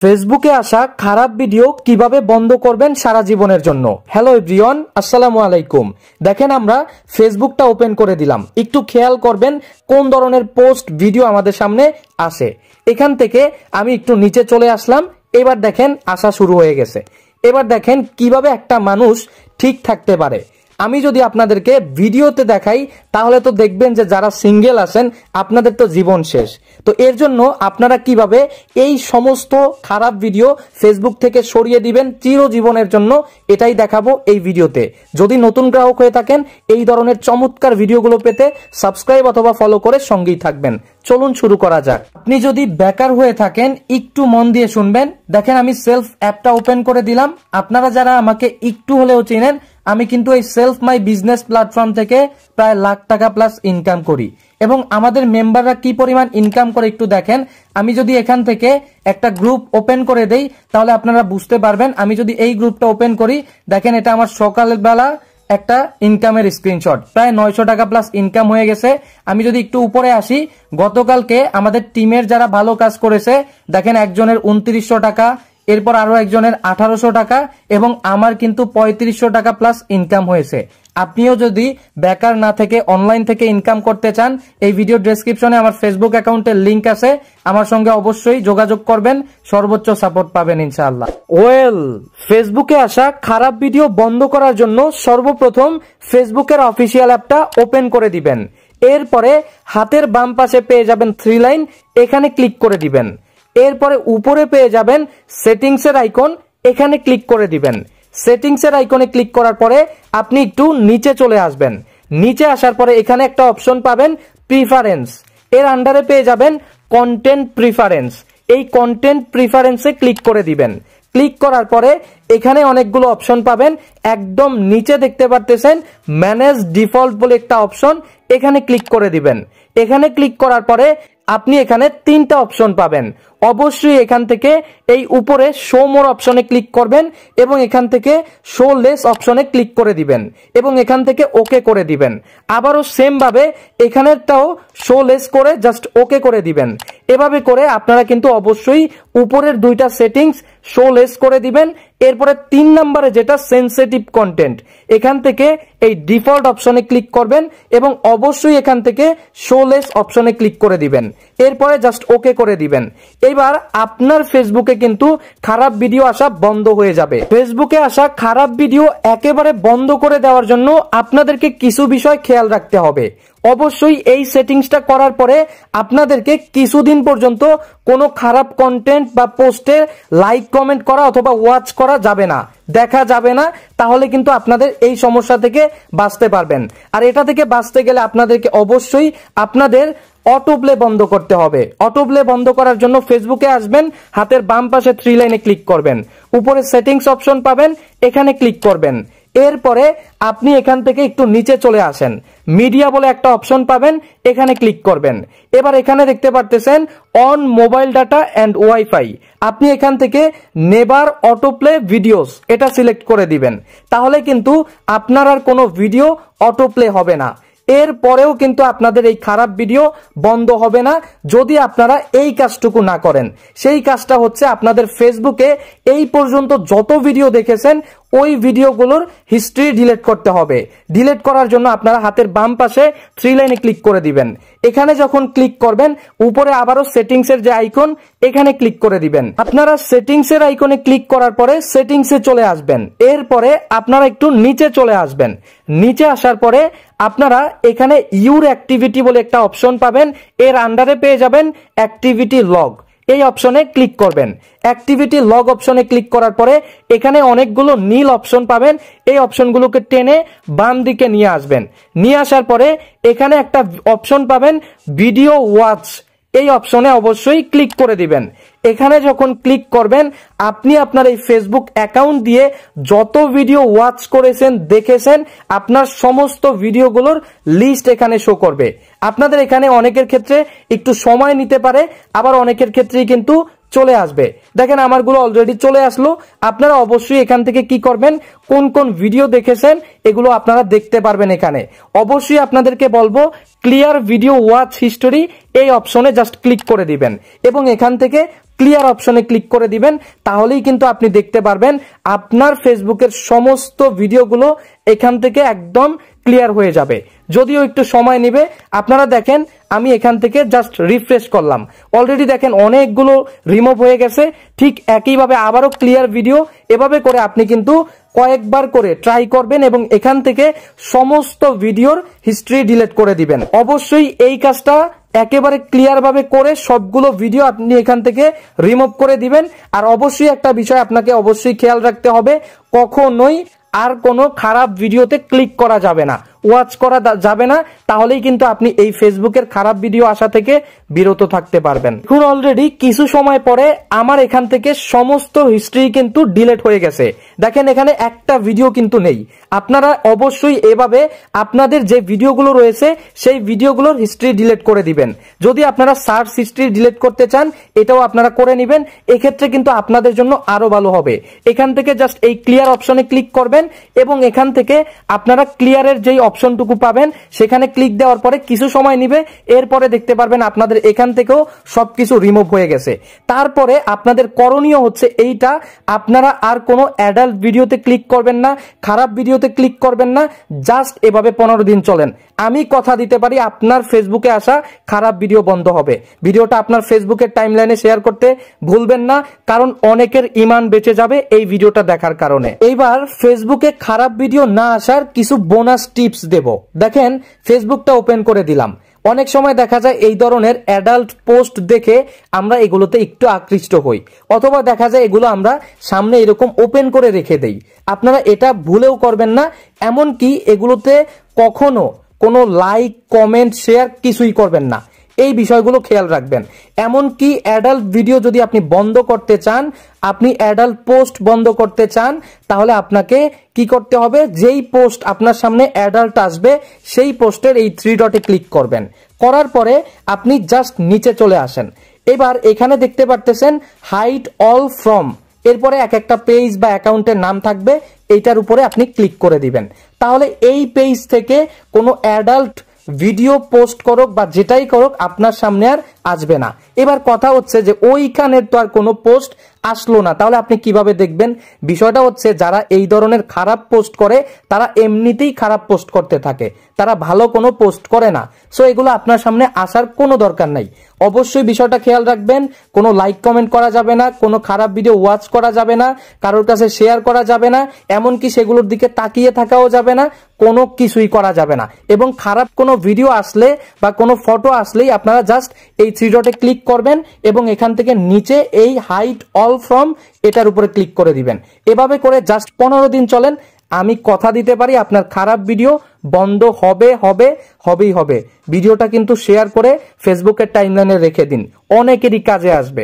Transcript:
ফেসবুকে আসা খারাপ ভিডিও কিভাবে বন্ধ করবেন সারা জীবনের জন্য। হ্যালো এভরিওয়ান, আসসালামু আলাইকুম। দেখেন আমরা ফেসবুকটা ওপেন করে দিলাম, একটু খেয়াল করবেন কোন ধরনের পোস্ট ভিডিও আমাদের সামনে আসে। এখান থেকে আমি একটু নিচে চলে আসলাম, এবার দেখেন আসা শুরু হয়ে গেছে। এবার দেখেন কিভাবে একটা মানুষ ঠিক থাকতে পারে। আমি যদি আপনাদেরকে ভিডিওতে দেখাই তাহলে তো দেখবেন যে যারা সিঙ্গেল আছেন আপনাদের তো জীবন শেষ। তো এর জন্য আপনারা কিভাবে এই সমস্ত খারাপ ভিডিও ফেসবুক থেকে সরিয়ে দিবেন চিরজীবনের জন্য, এটাই দেখাবো এই ভিডিওতে। যদি নতুন গ্রাহক হয়ে থাকেন এই ধরনের চমৎকার ভিডিওগুলো পেতে সাবস্ক্রাইব অথবা ফলো করে সঙ্গেই থাকবেন। চলুন শুরু করা যাক। আপনি যদি বেকার হয়ে থাকেন একটু মন দিয়ে শুনবেন। দেখেন আমি সেলফ অ্যাপটা ওপেন করে দিলাম। আপনারা যারা আমাকে একটু হলেও চেনেন, আমি কিন্তু এই সেলফ মাই বিজনেস প্ল্যাটফর্ম থেকে প্রায় লাখ টাকা প্লাস ইনকাম করি এবং আমাদের মেম্বাররা কি পরিমাণ ইনকাম করে একটু দেখেন। আমি যদি এখান থেকে একটা গ্রুপ ওপেন করে দেই তাহলে আপনারা বুঝতে পারবেন। আমি যদি এই গ্রুপটা ওপেন করি, দেখেন এটা আমার সকালবেলা একটা ইনকামের স্ক্রিনশট, প্রায় 900 টাকা প্লাস ইনকাম হয়ে গেছে। আমি যদি একটু উপরে আসি, গতকালকে আমাদের টিমের যারা ভালো কাজ করেছে দেখেন একজনের 2900 টাকা, এরপর আরো একজনের 1800 টাকা এবং আমার কিন্তু 3500 টাকা প্লাস ইনকাম হয়েছে। আপনিও যদি বেকার না থেকে অনলাইন থেকে ইনকাম করতে চান, এই ভিডিও ডেসক্রিপশনে আমার ফেসবুক অ্যাকাউন্টের লিংক আছে, আমার সঙ্গে অবশ্যই যোগাযোগ করবেন, সর্বোচ্চ সাপোর্ট পাবেন ইনশাআল্লাহ। ফেসবুকে আসা খারাপ ভিডিও বন্ধ করার জন্য সর্বপ্রথম ফেসবুকের অফিসিয়াল অ্যাপটা ওপেন করে দিবেন। এরপরে হাতের বাম পাশে পেয়ে যাবেন 3 লাইন, এখানে ক্লিক করে দিবেন। এরপরে উপরে পেয়ে যাবেন সেটিংসের আইকন, এখানে ক্লিক করে দিবেন। সেটিংসের আইকনে ক্লিক করার পরে আপনি একটু নিচে চলে আসবেন। নিচে আসার পরে এখানে একটা অপশন পাবেন প্রিফারেন্স, এর আন্ডারে পেয়ে যাবেন কন্টেন্ট প্রিফারেন্স। এই কন্টেন্ট প্রিফারেন্সে ক্লিক করে দিবেন। ক্লিক করার পরে এখানে অনেকগুলো অপশন পাবেন। একদম নিচে দেখতে পারতেছেন ম্যানেজ ডিফল্ট বলে একটা অপশন, এখানে ক্লিক করে দিবেন। এখানে ক্লিক করার পরে আপনি এখানে 3টা অপশন পাবেন। অবশ্যই এখান থেকে এই উপরে শো মোর অপশনে ক্লিক করবেন এবং এখান থেকে শো লেস অপশনে ক্লিক করে দিবেন এবং এখান থেকে ওকে করে দিবেন। আবারও সেম ভাবে এখানেরটাও শো লেস করে জাস্ট ওকে করে দিবেন। এভাবে করে আপনারা কিন্তু অবশ্যই উপরের 2টা সেটিংস শো লেস করে দিবেন। এরপরে 3 নম্বরে যেটা সেনসিটিভ কন্টেন্ট, এখান থেকে এই ডিফল্ট অপশনে ক্লিক করবেন এবং অবশ্যই এখান থেকে শো লেস অপশনে ক্লিক করে দিবেন। এরপরে জাস্ট ওকে করে দিবেন। এবার আপনার ফেসবুকে কিন্তু খারাপ ভিডিও আসা বন্ধ হয়ে যাবে। ফেসবুকে আসা খারাপ ভিডিও একেবারে বন্ধ করে দেওয়ার জন্য আপনাদেরকে কিছু বিষয় খেয়াল রাখতে হবে। অবশ্যই এই সেটিংসটা করার পরে আপনাদেরকে কিছুদিন পর্যন্ত কোনো খারাপ কন্টেন্ট বা পোস্টে লাইক কমেন্ট করা অথবা ওয়াচ করা যাবে না, দেখা যাবে না। তাহলে কিন্তু আপনাদের এই সমস্যা থেকে বাঁচতে পারবেন। আর এটা থেকে বাঁচতে গেলে আপনাদেরকে অবশ্যই আপনাদের অটো প্লে বন্ধ করতে হবে। অটো প্লে বন্ধ করার জন্য ফেসবুকে আসবেন, হাতের বাম পাশে 3 লাইনে ক্লিক করবেন, উপরে সেটিংস অপশন পাবেন, এখানে ক্লিক করবেন। এরপরে আপনি এখান থেকে একটু নিচে চলে আসেন, মিডিয়া বলে একটা অপশন পাবেন, এখানে ক্লিক করবেন। এবার এখানে দেখতে পারতেছেন on mobile data and wifi, আপনি এখান থেকে নেভার অটো প্লে ভিডিওস এটা সিলেক্ট করে দিবেন। তাহলে কিন্তু আপনার আর কোনো ভিডিও অটো প্লে হবে না। এরপরেও কিন্তু আপনাদের এই খারাপ ভিডিও বন্ধ হবে না যদি আপনারা এই কাজটুকু না করেন। সেই কাজটা হচ্ছে আপনাদের ফেসবুকে এই পর্যন্ত যত ভিডিও দেখেছেন ওই ভিডিওগুলোর হিস্ট্রি ডিলিট করতে হবে। ডিলিট করার জন্য আপনারা হাতের বাম পাশে 3 লাইনে ক্লিক করে দিবেন। এখানে যখন ক্লিক করবেন উপরে আবারও সেটিংসের যে আইকন, এখানে ক্লিক করে দিবেন। আপনারা সেটিংসের আইকনে ক্লিক করার পরে সেটিংসে চলে আসবেন। এরপরে আপনারা একটু নিচে চলে আসবেন। নিচে আসার পরে আপনারা এখানে ইউর অ্যাক্টিভিটি বলে একটা অপশন পাবেন, এর আন্ডারে পেয়ে যাবেন অ্যাক্টিভিটি লগ, এই অপশনে ক্লিক করবেন। অ্যাক্টিভিটি লগ অপশনে ক্লিক করার পরে এখানে অনেকগুলো নীল অপশন পাবেন, এই অপশনগুলোকে টেনে বাম দিকে নিয়ে আসবেন। নিয়ে আসার পরে এখানে একটা অপশন পাবেন ভিডিও ওয়াচ, এই অপশনে অবশ্যই ক্লিক করে দিবেন। এখানে যখন ক্লিক করবেন আপনি আপনার এই ফেসবুক অ্যাকাউন্ট দিয়ে যত ভিডিও ওয়াচ করেছেন দেখেছেন আপনার সমস্ত ভিডিওগুলোর লিস্ট এখানে শো করবে। আপনাদের এখানে অনেকের ক্ষেত্রে একটু সময় নিতে পারে, আবার অনেকের ক্ষেত্রেই কিন্তু চলে আসবে। দেখেন আমারগুলো অলরেডি চলে আসলো। আপনারা অবশ্যই এখান থেকে কি করবেন, কোন কোন ভিডিও দেখেছেন এগুলো আপনারা দেখতে পারবেন। এখানে অবশ্যই আপনাদেরকে বলবো ক্লিয়ার ভিডিও ওয়াচ হিস্টোরি এই অপশনে জাস্ট ক্লিক করে দিবেন এবং এখান থেকে ক্লিয়ার অপশনে ক্লিক করে দিবেন, তাহলেই কিন্তু আপনি দেখতে পারবেন আপনার ফেসবুকের সমস্ত ভিডিওগুলো এখান থেকে একদম ক্লিয়ার হয়ে যাবে। যদিও একটু সময় নেবে। আপনারা দেখেন আমি এখান থেকে জাস্ট রিফ্রেশ করলাম, অলরেডি দেখেন অনেকগুলো রিমুভ হয়ে গেছে। ঠিক একইভাবে আবারও ক্লিয়ার ভিডিও, এভাবে করে আপনি কিন্তু কয়েকবার করে ট্রাই করবেন এবং এখান থেকে সমস্ত ভিডিওর হিস্ট্রি ডিলিট করে দিবেন। অবশ্যই এই কাজটা একেবারে ক্লিয়ার ভাবে করে সবগুলো ভিডিও আপনি এখান থেকে রিমুভ করে দিবেন। আর অবশ্যই একটা বিষয় আপনাকে অবশ্যই খেয়াল রাখতে হবে, কখনোই আর কোনো খারাপ ভিডিওতে ক্লিক করা যাবে না, ওয়াচ করা যাবে না, তাহলেই কিন্তু আপনি এই ফেসবুকের খারাপ ভিডিও আসা থেকে বিরত থাকতে পারবেন। এখন অলরেডি কিছু সময় পরে আমার এখান থেকে সমস্ত হিস্ট্রি কিন্তু ডিলিট হয়ে গেছে। দেখেন এখানে একটা ভিডিও কিন্তু নেই। আপনারা অবশ্যই এভাবে আপনাদের যে ভিডিওগুলো রয়েছে সেই ভিডিওগুলোর হিস্ট্রি ডিলিট করে দিবেন। যদি আপনারা সার্চ হিস্ট্রি ডিলিট করতে চান এটাও আপনারা করে নেবেন, এক্ষেত্রে কিন্তু আপনাদের জন্য আরো ভালো হবে। এখান থেকে জাস্ট এই ক্লিয়ার অপশনে ক্লিক করবেন এবং এখান থেকে আপনারা ক্লিয়ারের যেই অপশনটুকু পাবেন সেখানে ক্লিক দেওয়ার পরে কিছু সময় নিবে, এরপরে দেখতে পারবেন আপনাদের এখান থেকেও সবকিছু রিমুভ হয়ে গেছে। তারপরে আপনাদের করণীয় হচ্ছে এইটা, আপনারা আর কোনো অ্যাডাল্ট ভিডিওতে ক্লিক করবেন না, খারাপ ভিডিওতে ক্লিক করবেন না, জাস্ট এভাবে 15 দিন চলেন। আমি কথা দিতে পারি আপনার ফেসবুকে আসা খারাপ ভিডিও বন্ধ হবে। ভিডিওটা আপনার ফেসবুকের টাইমলাইনে শেয়ার করতে ভুলবেন না, কারণ অনেকের ঈমান বেঁচে যাবে এই ভিডিওটা দেখার কারণে। এইবার ফেসবুকে খারাপ ভিডিও না আসার কিছু বোনাস টিপস দেব। দেখেন ফেসবুকটা ওপেন করে দিলাম, অনেক সময় দেখা যায় এই ধরনের অ্যাডাল্ট পোস্ট দেখে আমরা এগুলোতে একটু আকৃষ্ট হই, অথবা দেখা যায় এগুলো আমরা সামনে এরকম ওপেন করে রেখে দেই। আপনারা এটা ভুলেও করবেন না, এমনকি এগুলোতে কখনো কোনো লাইক কমেন্ট শেয়ার কিছুই করবেন না, এই বিষয়গুলো খেয়াল রাখবেন। এমনকি অ্যাডাল্ট ভিডিও যদি আপনি বন্ধ করতে চান, আপনি অ্যাডাল্ট পোস্ট বন্ধ করতে চান, তাহলে আপনাকে কি করতে হবে, যেই পোস্ট আপনার সামনে অ্যাডাল্ট আসবে সেই পোস্টের এই 3 ডটে ক্লিক করবেন। করার পরে আপনি জাস্ট নিচে চলে আসেন। এবার এখানে দেখতে পারতেছেন হাইড অল ফ্রম, এরপরে এক একটা পেজ বা অ্যাকাউন্টের নাম থাকবে, এইটার উপরে আপনি ক্লিক করে দিবেন। তাহলে এই পেজ থেকে কোনো অ্যাডাল্ট ভিডিও পোস্ট করুক বা যেটাই করুক আপনার সামনে আর আসবে না। এবার কথা হচ্ছে যে ওইখানের তো আর কোনো পোস্ট আসলো না, তাহলে আপনি কিভাবে দেখবেন? বিষয়টা হচ্ছে যারা এই ধরনের খারাপ পোস্ট করে তারা এমনিতেই খারাপ পোস্ট করতে থাকে, তারা ভালো কোনো পোস্ট করে না। সো এগুলো আপনার সামনে আসার কোনো দরকার নাই। অবশ্যই বিষয়টা খেয়াল রাখবেন, কোনো লাইক কমেন্ট করা যাবে না, কোনো খারাপ ভিডিও ওয়াচ করা যাবে না, কারোর কাছে শেয়ার করা যাবে না, এমনকি সেগুলোর দিকে তাকিয়ে থাকাও যাবে না, কোনো কিছুই করা যাবে না। এবং খারাপ কোনো ভিডিও আসলে বা কোনো ফটো আসলেই আপনারা জাস্ট এই 3 ডটে ক্লিক করবেন এবং এখান থেকে নিচে এই হাইড অল ফ্রম এটার উপরে ক্লিক করে দিবেন। এভাবে করে জাস্ট 15 দিন চলেন, আমি কথা দিতে পারি আপনার খারাপ ভিডিও বন্ধ হবেই হবে। ভিডিওটা কিন্তু শেয়ার করে ফেসবুকের টাইমলাইনে রেখে দিন, অনেকেরই কাজে আসবে।